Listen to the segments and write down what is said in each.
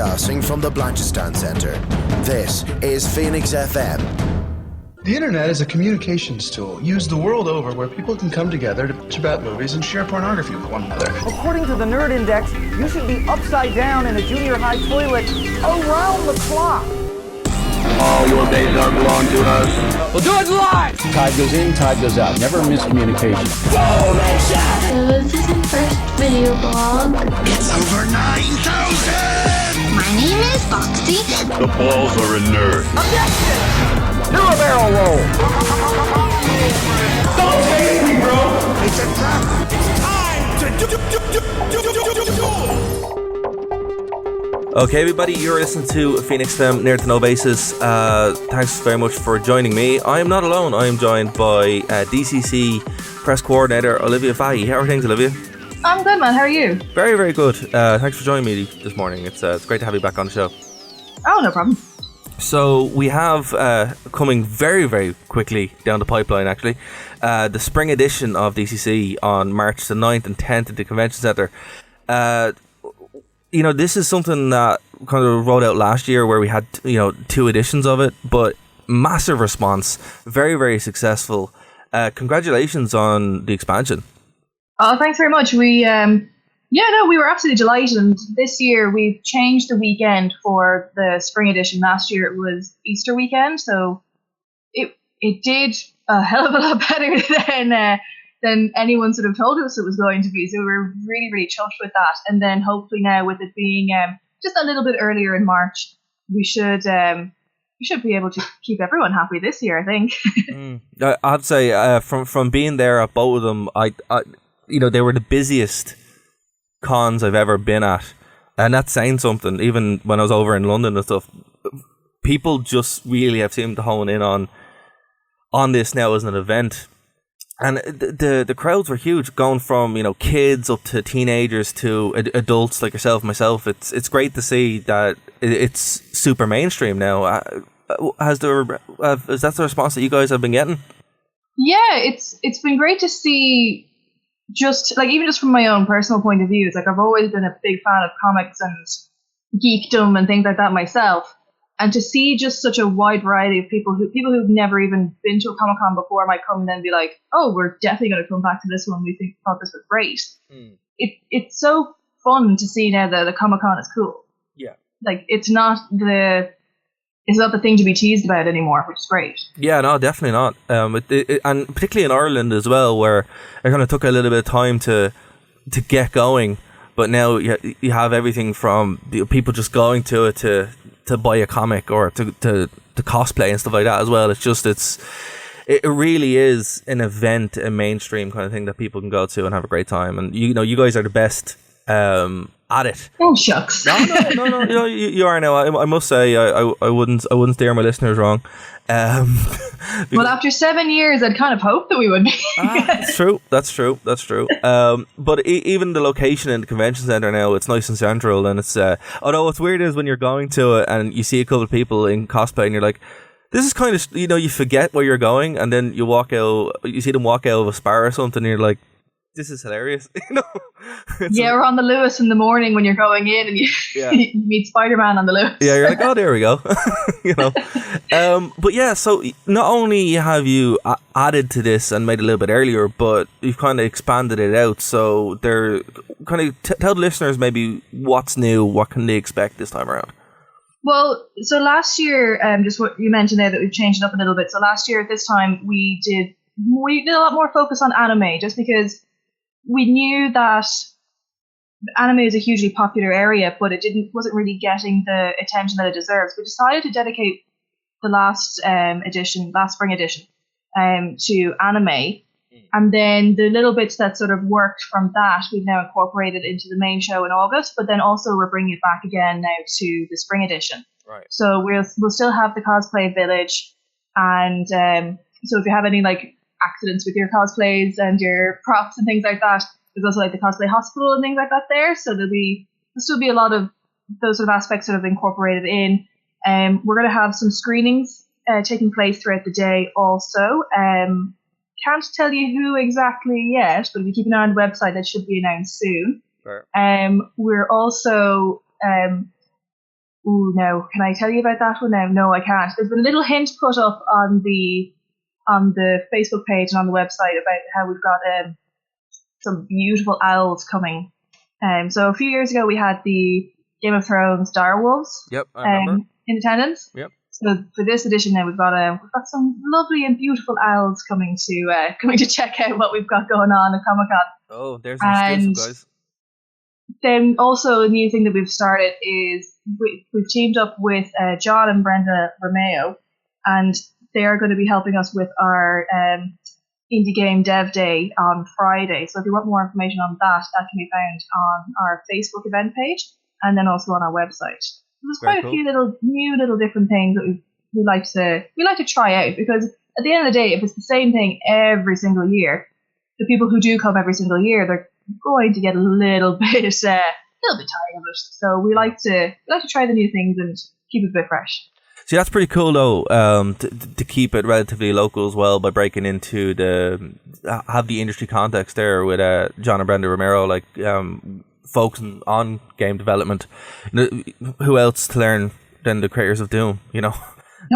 Broadcasting from the Blanchistan Centre. This is Phoenix FM. The internet is a communications tool used the world over where people can come together to bitch about movies and share pornography with one another. According to the Nerd Index, you should be upside down in a junior high toilet around the clock. All your days are belong to us. We'll do it live! Tide goes in, tide goes out. Never miscommunication. So this is my first video blog. It's over 9,000! My name is Foxy. The balls are inert. Objection! Do a barrel roll! Don't take me, bro! It's a trap! It's time to do! Okay, everybody, you're listening to Phoenix FM Near to No Basis. Thanks very much for joining me. I am not alone. I am joined by DCC Press Coordinator Olivia Fahy. How are things, Olivia? I'm good, man. How are you? Very, very good. Thanks for joining me this morning. It's great to have you back on the show. Oh, no problem. So we have coming very, very quickly down the pipeline, actually, the spring edition of DCC on March the 9th and 10th at the Convention Centre. This is something that kind of rolled out last year where we had, 2 editions of it, but massive response, very, very successful. Congratulations on the expansion. Oh, thanks very much. We were absolutely delighted. And this year we've changed the weekend for the spring edition. Last year it was Easter weekend, so it did a hell of a lot better than anyone sort of told us it was going to be. So we were really, really chuffed with that. And then hopefully now with it being just a little bit earlier in March, we should be able to keep everyone happy this year, I think. I'd say from being there at both of them, they were the busiest cons I've ever been at. And that's saying something. Even when I was over in London and stuff, people just really have seemed to hone in on this now as an event. And the crowds were huge, going from kids up to teenagers to adults like yourself and myself. It's great to see that it's super mainstream now. Is that the response that you guys have been getting? Yeah, it's been great to see. Even just from my own personal point of view, it's like I've always been a big fan of comics and geekdom and things like that myself. And to see just such a wide variety of people who've never even been to a Comic-Con before might come and then be like, oh, we're definitely going to come back to this one. We thought this was great. It's so fun to see now that the Comic-Con is cool. Yeah. Like it's not the thing to be teased about anymore, which is great. Yeah, no, definitely not. And particularly in Ireland as well, where it kind of took a little bit of time to get going. But now you have everything from people just going to it to buy a comic or to cosplay and stuff like that as well. It really is an event, a mainstream kind of thing that people can go to and have a great time. And you guys are the best at it. Oh shucks. No. You are now. I must say I wouldn't steer my listeners wrong. Well, after 7 years, I'd kind of hoped that we would be. That's true. But even the location in the convention centre now, it's nice and central, and it's although what's weird is when you're going to it and you see a couple of people in cosplay and you're like, this is kind of, you forget where you're going, and then you see them walk out of a spar or something and you're like, this is hilarious. We're on the Lewis in the morning when you're going in and you, you meet Spider-Man on the Lewis. Yeah, you're like, oh, there we go. But yeah, so not only have you added to this and made it a little bit earlier, but you've kind of expanded it out. So they're kind of tell the listeners maybe what's new, what can they expect this time around? Well, so last year, just what you mentioned there, that we've changed it up a little bit. So last year at this time, we did a lot more focus on anime, just because we knew that anime is a hugely popular area, but it wasn't really getting the attention that it deserves. We decided to dedicate the last spring edition, to anime, and then the little bits that sort of worked from that we've now incorporated into the main show in August. But then also we're bringing it back again now to the spring edition. Right. So we'll still have the cosplay village, and so if you have any accidents with your cosplays and your props and things like that, there's also the cosplay hospital and things like that there. So there'll still be a lot of those sort of aspects sort of incorporated in. We're going to have some screenings taking place throughout the day also. Can't tell you who exactly yet, but if you keep an eye on the website, that should be announced soon. Right. We're also Ooh, no. Can I tell you about that one now? No, I can't. There's been a little hint put up on the Facebook page and on the website about how we've got some beautiful owls coming. So a few years ago we had the Game of Thrones direwolves. Yep, I remember. In attendance. Yep. So for this edition now we've got some lovely and beautiful owls coming to check out what we've got going on at Comic-Con. Oh, there's an exclusive, guys. Then also a new thing that we've started is we've teamed up with John and Brenda Romeo, and they are going to be helping us with our Indie Game Dev Day on Friday. So if you want more information on that, that can be found on our Facebook event page and then also on our website. There's quite a few little different things that we like to try out, because at the end of the day, if it's the same thing every single year, the people who do come every single year, they're going to get a little bit tired of it. So we like to try the new things and keep it a bit fresh. See, that's pretty cool though, to keep it relatively local as well by breaking into have the industry context there with John and Brenda Romero, like focusing on game development. Who else to learn than the creators of Doom, No,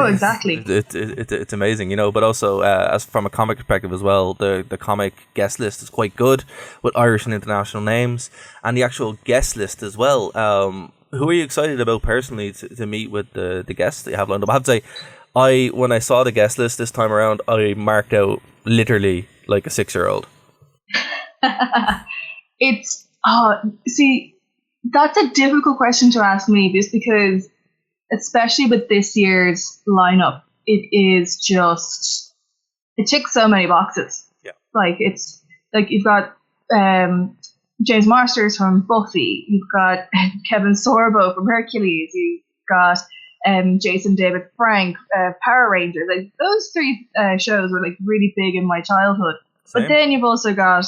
exactly. It's amazing, but also as from a comic perspective as well, the comic guest list is quite good with Irish and international names, and the actual guest list as well. Who are you excited about personally to meet with the guests that you have lined up? I have to say, when I saw the guest list this time around, I marked out literally like a 6-year-old. See, that's a difficult question to ask me, just because, especially with this year's lineup, it ticks so many boxes. Yeah. Like it's like you've got James Marsters from Buffy, you've got Kevin Sorbo from Hercules, you've got Jason David Frank, Power Rangers. Like those three shows were like really big in my childhood. Same. But then you've also got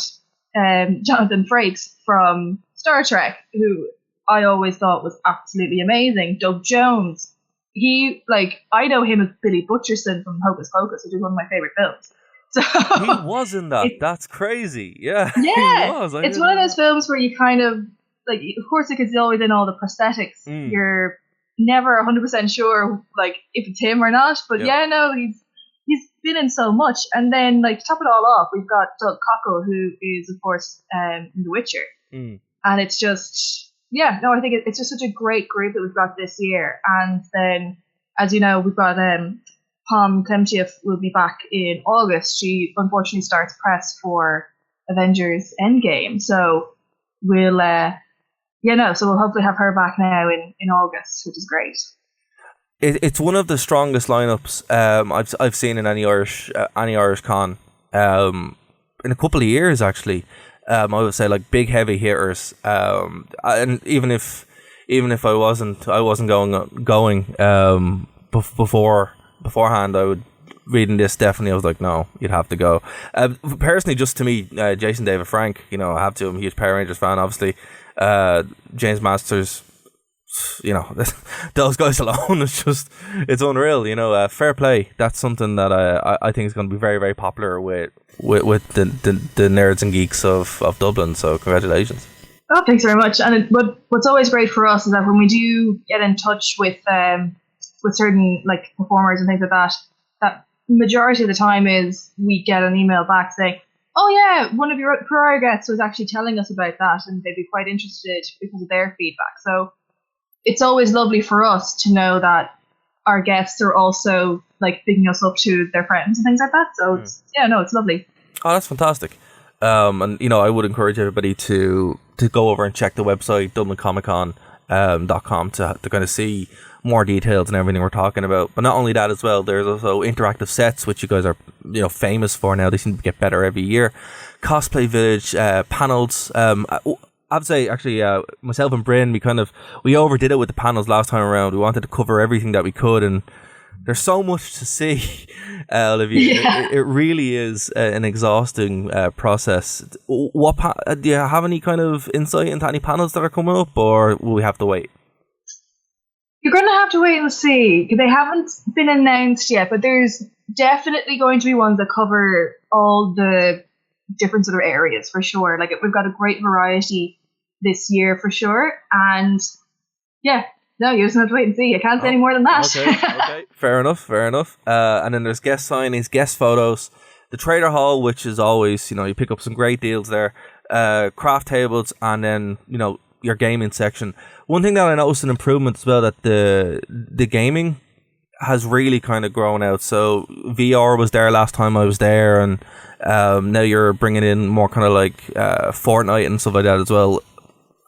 Jonathan Frakes from Star Trek, who I always thought was absolutely amazing. Doug Jones. I know him as Billy Butcherson from Hocus Pocus, which is one of my favorite films. So he was in that. That's crazy. Yeah. Yeah. He was. It's one of those films where you kind of like, of course, because he's always in all the prosthetics. You're never 100% sure like if it's him or not. But he's been in so much. And then like to top it all off, we've got Doug Cockle, who is of course in The Witcher. And it's just I think it's just such a great group that we've got this year. And then, as you know, we've got Pom Klemchiev will be back in August. She unfortunately starts press for Avengers Endgame, so we'll hopefully have her back now in August, which is great. It's one of the strongest lineups I've seen in any Irish con in a couple of years actually. I would say like big heavy hitters, and even if I wasn't going beforehand, I would reading this definitely. I was like, no, you'd have to go. Personally, just to me, Jason David Frank, I have to. I'm a huge Power Rangers fan, obviously. James Masters, those guys alone, it's unreal. Fair play. That's something that I think is going to be very, very popular with the nerds and geeks of Dublin. So congratulations. Oh, thanks very much. And what's always great for us is that when we do get in touch with certain like performers and things like that majority of the time is we get an email back saying, oh yeah, one of your prior guests was actually telling us about that and they'd be quite interested because of their feedback. So it's always lovely for us to know that our guests are also like picking us up to their friends and things like that. So it's lovely. Oh, that's fantastic. And I would encourage everybody to go over and check the website DublinComicCon.com to kind of see more details and everything we're talking about. But not only that as well, there's also interactive sets, which you guys are famous for now. They seem to get better every year. Cosplay Village, panels. I'd say actually myself and Bryn, we overdid it with the panels last time around. We wanted to cover everything that we could, and there's so much to see, Olivia. Yeah. It really is an exhausting process. Do you have any kind of insight into any panels that are coming up, or will we have to wait? You're going to have to wait and see. They haven't been announced yet, but there's definitely going to be ones that cover all the different sort of areas for sure. Like we've got a great variety this year for sure, and No, you just have to wait and see. I can't say any more than that. Okay. Fair enough. And then there's guest signings, guest photos, the Trader Hall, which is always, you pick up some great deals there, craft tables, and then, your gaming section. One thing that I noticed an improvement as well, that the gaming has really kind of grown out. So VR was there last time I was there, and now you're bringing in more kind of like Fortnite and stuff like that as well.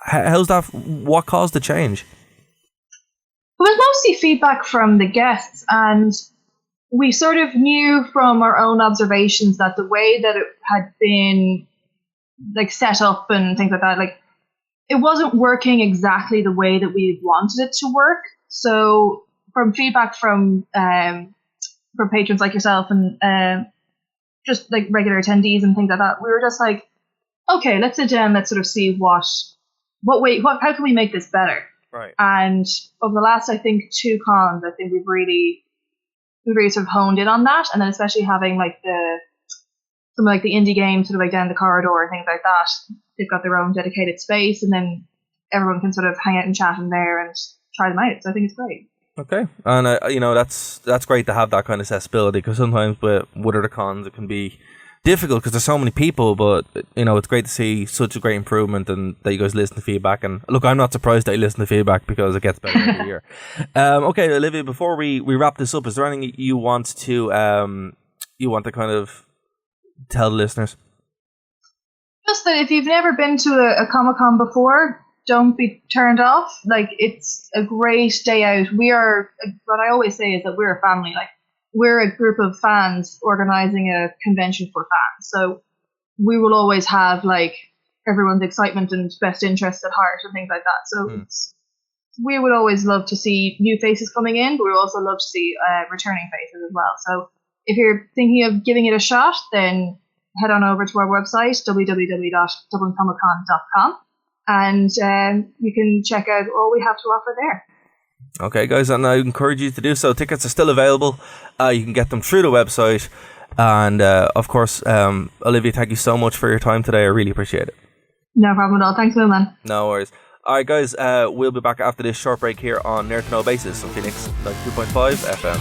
How's that? What caused the change? It was mostly feedback from the guests, and we sort of knew from our own observations that the way that it had been like set up and things like that, like it wasn't working exactly the way that we wanted it to work. So from feedback from patrons like yourself and just like regular attendees and things like that, we were just like, okay, let's sit down, let's sort of see how can we make this better? Right. And over the last, I think, 2 cons, I think we've really sort of honed in on that, and then especially having like something like the indie game sort of like down the corridor and things like that. They've got their own dedicated space, and then everyone can sort of hang out and chat in there and try them out. So I think it's great. Okay, and that's great to have that kind of accessibility, because sometimes with other cons it can be difficult because there's so many people, but it's great to see such a great improvement and that you guys listen to feedback. And look, I'm not surprised that you listen to feedback because it gets better every year. Okay, Olivia, before we wrap this up, is there anything you want to kind of tell the listeners? Just that if you've never been to a Comic-Con before, don't be turned off. Like, it's a great day out. What I always say is that we're a family. Like, we're a group of fans organizing a convention for fans. So we will always have like everyone's excitement and best interest at heart and things like that. So we would always love to see new faces coming in, but we also love to see returning faces as well. So if you're thinking of giving it a shot, then head on over to our website, www.dublincomiccon.com, and you can check out all we have to offer there. Okay, guys, and I encourage you to do so. Tickets are still available. You can get them through the website. And, of course, Olivia, thank you so much for your time today. I really appreciate it. No problem at all. Thanks, man. No worries. All right, guys, we'll be back after this short break here on Nerd to Know Basis on Phoenix 92.5 FM.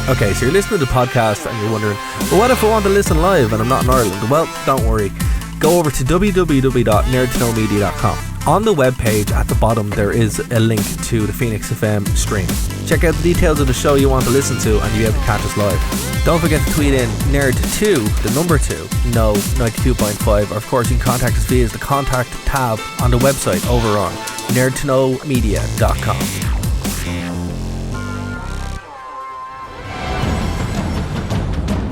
Okay, so you're listening to the podcast and you're wondering, well, what if I want to listen live and I'm not in Ireland? Well, don't worry. Go over to www.nerdtoknowmedia.com. On the webpage at the bottom, there is a link to the Phoenix FM stream. Check out the details of the show you want to listen to and you'll be able to catch us live. Don't forget to tweet in nerd2, the number 2, no 92.5. Or of course, you can contact us via the contact tab on the website over on nerdtoknowmedia.com.